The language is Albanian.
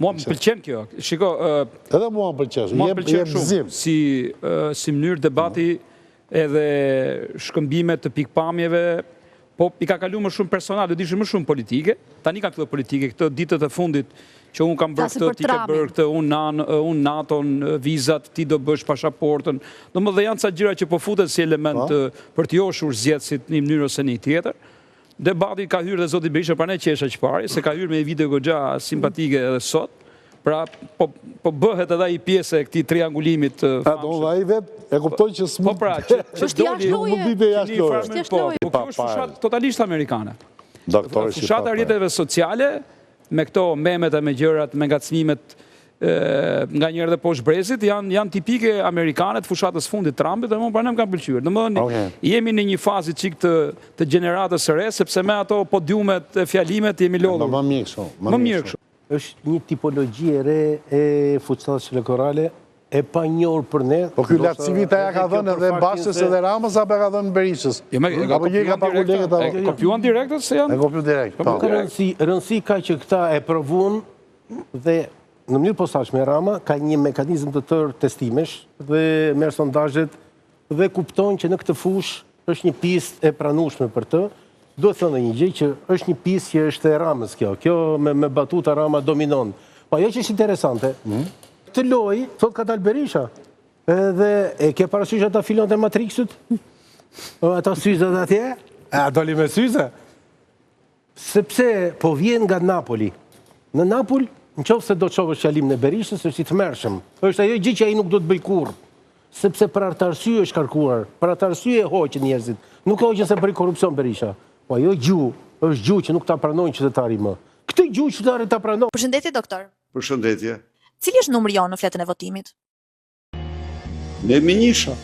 Mua më pëlqen kjo. Shiko, edhe mua më pëlqen. Mua më pëlqen shumë si mënyrë debati edhe shkëmbime të pikpamjeve, po i ka kalu më shumë personal, do dishë më shumë politike. Tani ka këto politike, këto ditët e fundit që unë kam bërë këtë, ti ke bërë këtë, unë NATO-n, vizat, ti do bësh pasaportën. Do më dhe janë ca gjëra që po futet si element për t'joshur zgjedhësit një mënyrë ose një tjetër. Debati ka hyrë dhe zoti Berisha, pra ne qesha që pari, se ka hyrë me video gogja simpatike edhe sot, pra po bëhet edhe i pjesë e këti triangulimit famshëm. Do i vetë e kuptoj që s'mu... Po pra, që doli... Po, kjo është fushat totalisht amerikane. Fushat e rrjeteve sociale, me këto memet e me gjërat, me ngacmimet nga njerë dhe poshtë brezit, janë tipike amerikane të fushatës fundit Trumpit, dhe më pra ne më kam pëlqyer. Domethënë, jemi në një fazë qik të gjeneratës së re, sepse me ato podiumet e fjalimet jemi lodhur. Më mirë kështu. Më mirë kështu. Është një tipologji e re e fuqisë elektorale e pa njohur për ne. Po ky lartësimit aja ka dhënë edhe Bashës edhe Ramës apo ka dhënë Berishës? Apo je ka pa kolegët apo? Kopjuan direktët se janë? E kopju direkt. Po ka rëndësi ka që këta e provuan dhe në mënyrë posaçme Rama ka një mekanizëm të tërë testimesh dhe merr sondazhet dhe kupton që në këtë fushë është një pistë e pranueshme për të. Do të thënë një gjë që është një pistë që është e Ramës kjo. Kjo me batuta Rama dominon. Po ajo që është interesante, këtë lojë thot ka dalë Berisha. Edhe e ke parasysh ata filon të Matrixit? Ata syzat atje? A doli me syze? Sepse po vjen nga Napoli. Në Napoli, nëse se do të shohësh qalim në Berishës, është i tmerrshëm. Është ajo gjë që ai nuk do të bëj kurrë. Sepse për atë arsye është karkuar, për atë arsye e hoqën njerëzit. Nuk e hoqën se bëri korrupsion Berisha. Po ajo gjuhë, është gjuhë që nuk ta pranojnë qytetarit më. Këtë gjuhë qytetarit ta pranojnë. Përshëndetje, doktor. Përshëndetje. Cili është numri jonë në fletën e votimit? Me Minisha.